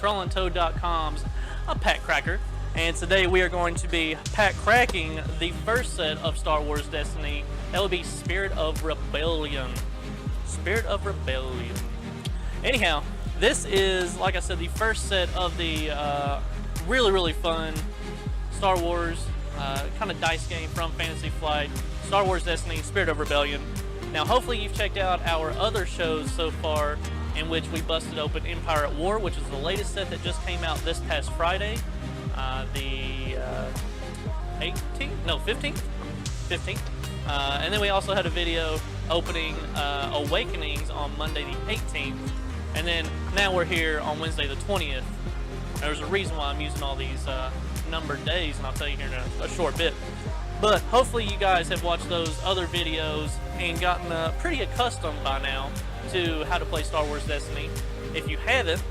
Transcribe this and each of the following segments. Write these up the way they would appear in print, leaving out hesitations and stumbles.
TrollandToad.com's a pack cracker, and today we are going to be pack cracking the first set of Star Wars Destiny. That would be Spirit of Rebellion. Spirit of Rebellion. Anyhow, this is, like I said, the first set of the really fun Star Wars kind of dice game from Fantasy Flight, Star Wars Destiny, Spirit of Rebellion. Now, hopefully you've checked out our other shows so far, in which we busted open Empire at War, which is the latest set that just came out this past Friday, the 18th? No, 15th? 15th. And then we also had a video opening Awakenings on Monday the 18th. And then now we're here on Wednesday the 20th. There's a reason why I'm using all these numbered days, and I'll tell you here in a short bit. But hopefully you guys have watched those other videos and gotten pretty accustomed by now to how to play Star Wars Destiny. If you haven't,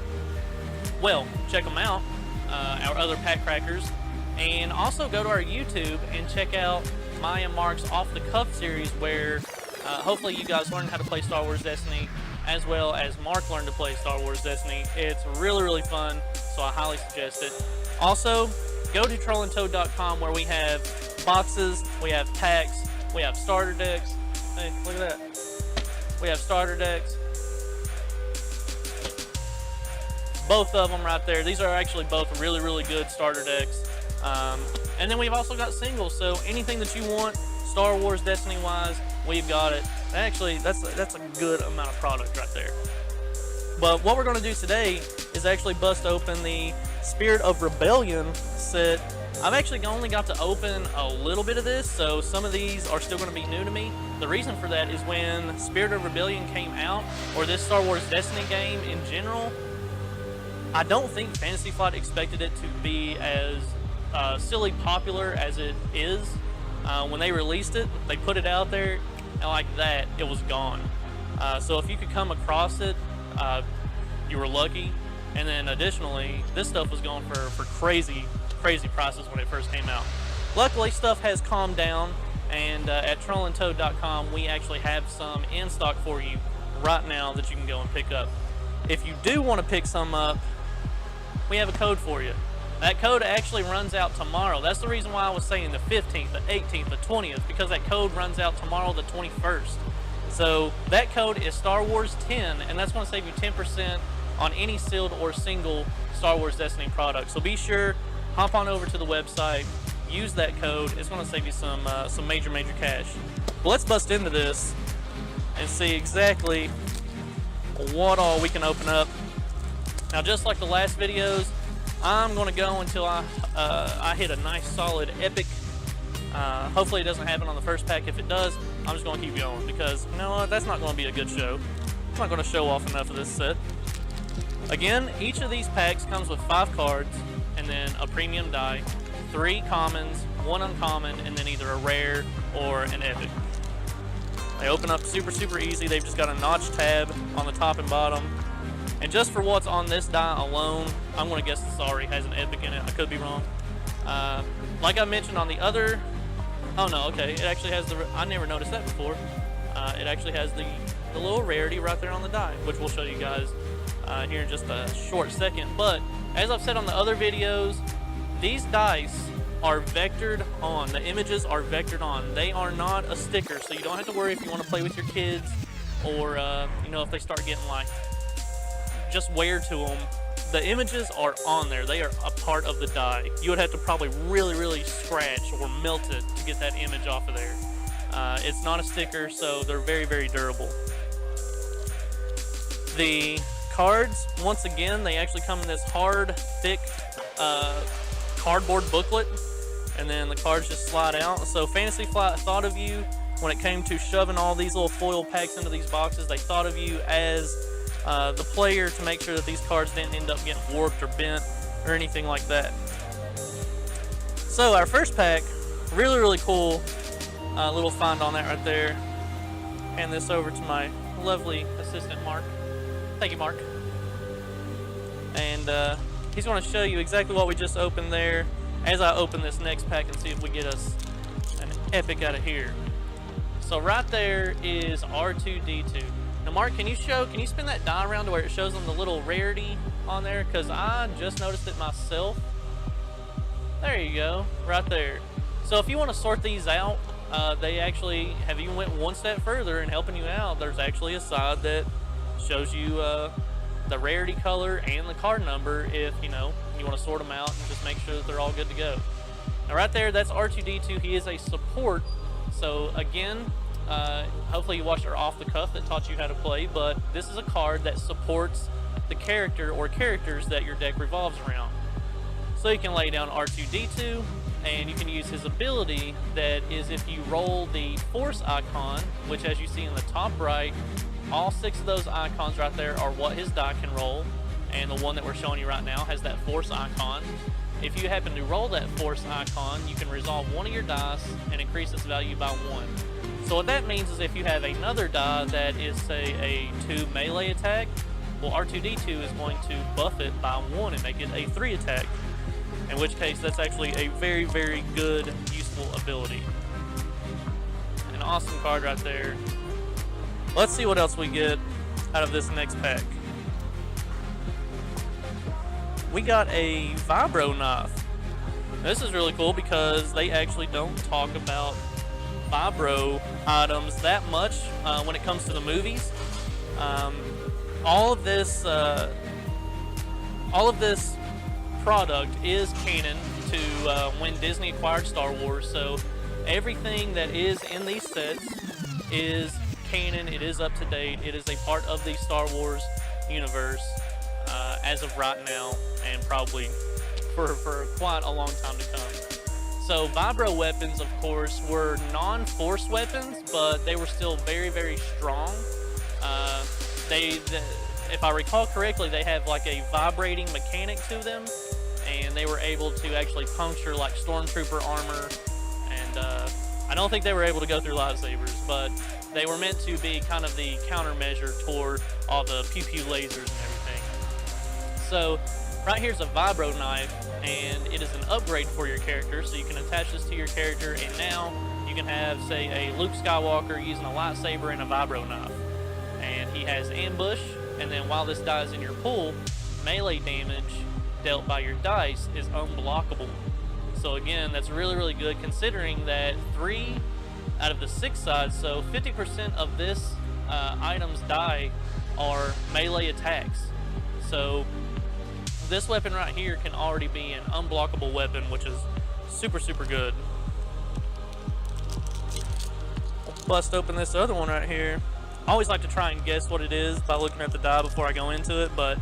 well, check them out, our other pack crackers, and also go to our YouTube and check out my and Mark's Off the Cuff series, where hopefully you guys learn how to play Star Wars Destiny, as well as Mark learned to play Star Wars Destiny. It's really fun, so I highly suggest it. Also, go to TrollandToad.com, where we have boxes, we have packs, we have starter decks. Hey, look at that. We have starter decks. Both of them right there. These are actually both really good starter decks. And then we've also got singles, so anything that you want Star Wars Destiny wise, we've got it. Actually, that's a good amount of product right there. But what we're going to do today is actually bust open the Spirit of Rebellion set. I've actually only got to open a little bit of this, so some of these are still going to be new to me. The reason for that is when Spirit of Rebellion came out, or this Star Wars Destiny game in general, I don't think Fantasy Flight expected it to be as silly popular as it is. When they released it, they put it out there, and like that, it was gone. So if you could come across it, you were lucky. And then additionally, this stuff was going for crazy prices when it first came out. Luckily, stuff has calmed down, and at TrollandToad.com, we actually have some in stock for you right now that you can go and pick up. If you do want to pick some up, we have a code for you. That code actually runs out tomorrow. That's the reason why I was saying the 15th, the 18th, the 20th, because that code runs out tomorrow, the 21st. So that code is Star Wars 10, and that's going to save you 10% on any sealed or single Star Wars Destiny product. So be sure, hop on over to the website, use that code. It's going to save you some major cash. But let's bust into this and see exactly what all we can open up. Now, just like the last videos, I'm going to go until I hit a nice solid epic. Hopefully it doesn't happen on the first pack. If it does, I'm just going to keep going, because you know what, that's not going to be a good show. I'm not going to show off enough of this set. Again, each of these packs comes with 5 cards, and then a premium die, 3 commons, 1 uncommon, and then either a rare or an epic. They open up super easy. They've just got a notch tab on the top and bottom. And just for what's on this die alone, I'm going to guess this already has an epic in it. I could be wrong. Like I mentioned on the other... Oh no, okay. It actually has the... I never noticed that before. It actually has the little rarity right there on the die, which we'll show you guys here in just a short second. But as I've said on the other videos, these dice are vectored on. The images are vectored on. They are not a sticker, so you don't have to worry if you want to play with your kids, or you know, if they start getting like just wear to them. The images are on there. They are a part of the die. You would have to probably really scratch or melt it to get that image off of there. It's not a sticker, so they're very durable. The cards, once again, they actually come in this hard, thick cardboard booklet, and then the cards just slide out. So Fantasy Flight thought of you when it came to shoving all these little foil packs into these boxes. They thought of you as the player, to make sure that these cards didn't end up getting warped or bent or anything like that. So our first pack, really cool little find on that right there. Hand this over to my lovely assistant Mark. Thank you, Mark. And he's going to show you exactly what we just opened there as I open this next pack and see if we get us an epic out of here. So right there is R2-D2. Now, Mark, can you spin that die around to where it shows them the little rarity on there? Because I just noticed it myself. There you go, right there. So if you want to sort these out, they actually have even went one step further in helping you out. There's actually a side that shows you the rarity color and the card number if you want to sort them out and just make sure that they're all good to go. Now right there, that's R2-D2. He is a support. So again, hopefully you watched our off the cuff that taught you how to play, but this is a card that supports the character or characters that your deck revolves around. So you can lay down R2-D2, and you can use his ability that is if you roll the force icon, which as you see in the top right, all 6 of those icons right there are what his die can roll, and the one that we're showing you right now has that force icon. If you happen to roll that force icon, you can resolve one of your dice and increase its value by 1. So what that means is if you have another die that is, say, a 2 melee attack, well, R2-D2 is going to buff it by 1 and make it a 3 attack. In which case, that's actually a very, very good, useful ability. An awesome card right there. Let's see what else we get out of this next pack. We got a vibro knife. This is really cool because they actually don't talk about vibro items that much when it comes to the movies. All of this product is canon to when Disney acquired Star Wars, so everything that is in these sets is canon, it is up to date, it is a part of the Star Wars universe as of right now, and probably for quite a long time to come. So vibro weapons, of course, were non-force weapons, but they were still very, very strong. If I recall correctly, they have like a vibrating mechanic to them, and they were able to actually puncture like stormtrooper armor, and I don't think they were able to go through lightsabers, but they were meant to be kind of the countermeasure toward all the pew-pew lasers and everything. So right here's a vibro knife, and it is an upgrade for your character, so you can attach this to your character, and now you can have, say, a Luke Skywalker using a lightsaber and a vibro knife. And he has ambush, and then while this die is in your pool, melee damage dealt by your dice is unblockable. So again, that's really, really good considering that 3 out of the 6 sides, so 50% of this item's die are melee attacks. So this weapon right here can already be an unblockable weapon, which is super, super good. We'll bust open this other one right here. I always like to try and guess what it is by looking at the die before I go into it, but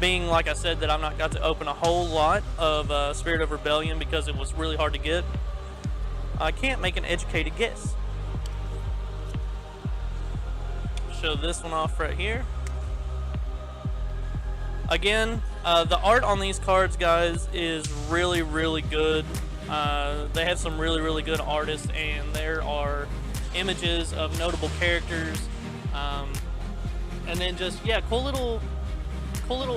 being, like I said, that I've not got to open a whole lot of Spirit of Rebellion because it was really hard to get, I can't make an educated guess. Show this one off right here. Again, the art on these cards, guys, is really, really good. They have some really, really good artists, and there are images of notable characters, and then just, yeah, cool little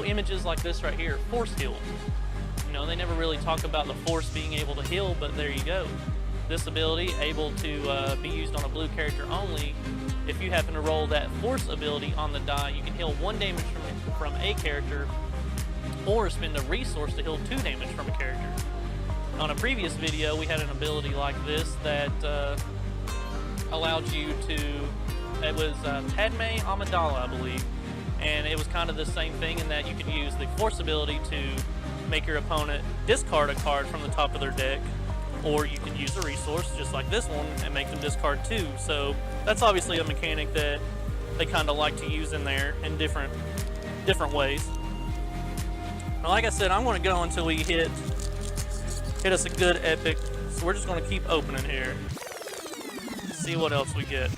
images like this right here, Force Heal. You know, they never really talk about the Force being able to heal, but there you go. This ability, able to be used on a blue character only. If you happen to roll that Force ability on the die, you can heal 1 damage from a character, or spend a resource to heal 2 damage from a character. On a previous video, we had an ability like this that allowed you to, it was Padme Amidala, I believe, and it was kind of the same thing in that you could use the Force ability to make your opponent discard a card from the top of their deck, or you can use a resource just like this one and make them discard 2. So that's obviously a mechanic that they kind of like to use in there in different ways. Now, like I said, I'm going to go until we hit us a good epic, so we're just going to keep opening here, see what else we get.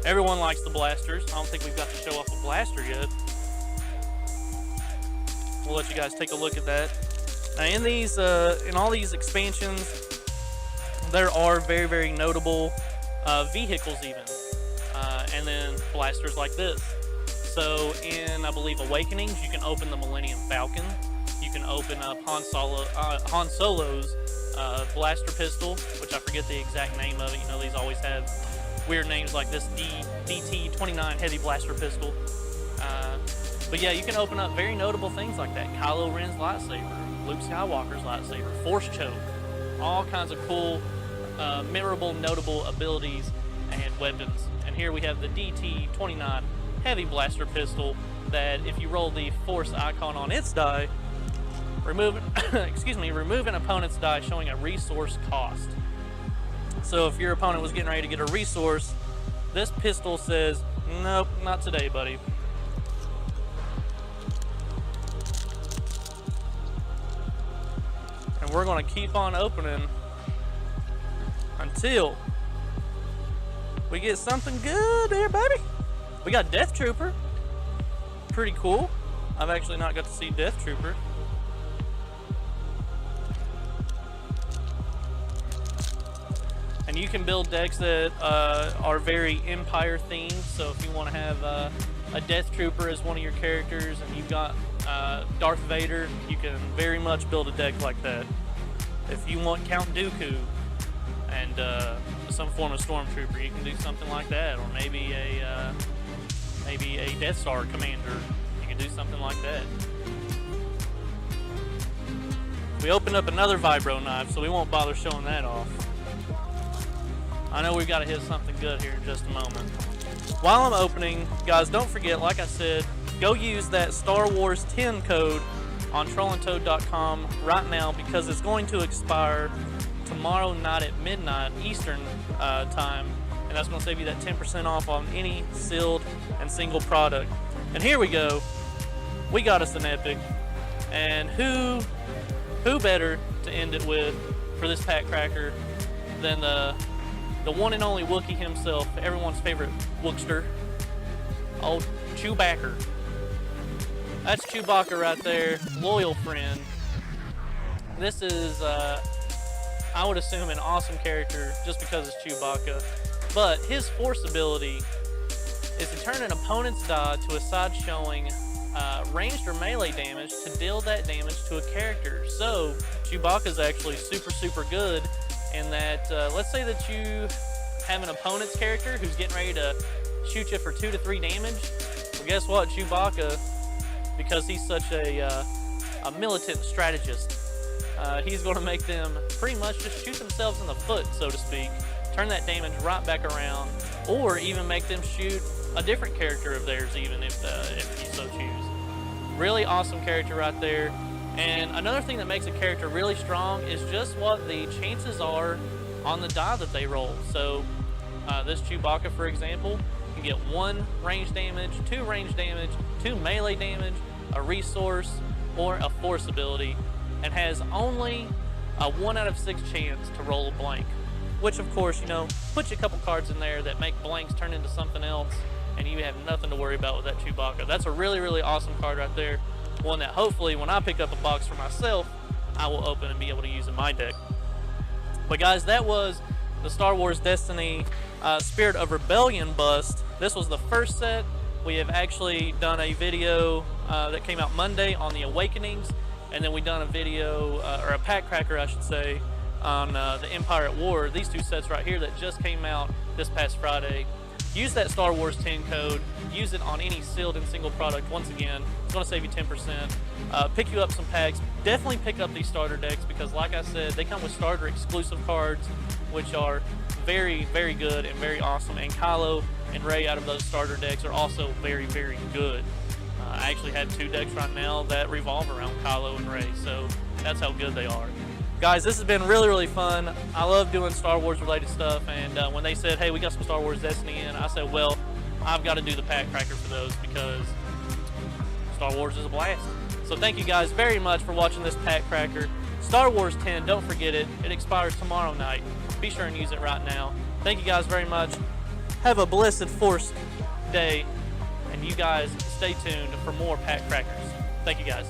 Everyone likes the blasters. I don't think we've got to show off a blaster yet. We'll let you guys take a look at that. Now, in all these expansions, there are very, very notable vehicles even, and then blasters like this. So in, I believe, Awakenings, you can open the Millennium Falcon. You can open up Han Solo's blaster pistol, which I forget the exact name of it. You know, these always have weird names like this DT-29 heavy blaster pistol. But yeah, you can open up very notable things like that. Kylo Ren's lightsaber, Luke Skywalker's lightsaber, Force Choke, all kinds of cool, memorable, notable abilities and weapons. And here we have the DT-29 heavy blaster pistol that if you roll the Force icon on its die, remove an opponent's die showing a resource cost. So if your opponent was getting ready to get a resource, this pistol says, nope, not today, buddy. And we're going to keep on opening until we get something good there, baby. We got Death Trooper. Pretty cool. I've actually not got to see Death Trooper. And you can build decks that are very Empire themed. So if you want to have a Death Trooper as one of your characters and you've got Darth Vader, you can very much build a deck like that. If you want Count Dooku and some form of Stormtrooper, you can do something like that. Or maybe a Death Star commander, you can do something like that. We opened up another vibro knife, so we won't bother showing that off. I know we've got to hit something good here in just a moment. While I'm opening, guys, don't forget, like I said, go use that Star Wars 10 code on trollandtoad.com right now, because it's going to expire tomorrow night at midnight Eastern time, and that's going to save you that 10% off on any sealed and single product. And here we go. We got us an epic, and who better to end it with for this pack cracker than the one and only Wookiee himself, everyone's favorite Wookster, old Chewbacca. That's Chewbacca right there, loyal friend. This is, I would assume, an awesome character just because it's Chewbacca. But his Force ability is to turn an opponent's die to a side showing ranged or melee damage to deal that damage to a character. So Chewbacca's actually super good in that, let's say that you have an opponent's character who's getting ready to shoot you for 2 to 3 damage. Well, guess what? Chewbacca, because he's such a militant strategist, he's going to make them pretty much just shoot themselves in the foot, so to speak, turn that damage right back around, or even make them shoot a different character of theirs, even if you so choose. Really awesome character right there. And another thing that makes a character really strong is just what the chances are on the die that they roll. So this Chewbacca, for example, can get 1 range damage, 2 range damage, 2 melee damage, a resource, or a Force ability, and has only a 1 out of 6 chance to roll a blank. Which, of course, you know, puts you a couple cards in there that make blanks turn into something else, and you have nothing to worry about with that Chewbacca. That's a really awesome card right there. One that hopefully when I pick up a box for myself, I will open and be able to use in my deck. But guys, that was the Star Wars Destiny Spirit of Rebellion bust. This was the first set. We have actually done a video that came out Monday on the Awakenings, and then we done a video, or a pack cracker I should say, on the Empire at War. These 2 sets right here that just came out this past Friday. Use that Star Wars 10 code. Use it on any sealed and single product. Once again, it's going to save you 10%. Pick you up some packs. Definitely pick up these starter decks because, like I said, they come with starter exclusive cards, which are very good and very awesome. And Kylo and Rey out of those starter decks are also very good. I actually have 2 decks right now that revolve around Kylo and Rey, so that's how good they are. Guys, this has been really fun. I love doing Star Wars related stuff, and when they said, hey, we got some Star Wars Destiny in, I said, well, I've got to do the pack cracker for those because Star Wars is a blast. So thank you guys very much for watching this pack cracker. Star Wars 10, don't forget it. It expires tomorrow night. Be sure and use it right now. Thank you guys very much. Have a blessed Force day, and you guys stay tuned for more pack crackers. Thank you guys.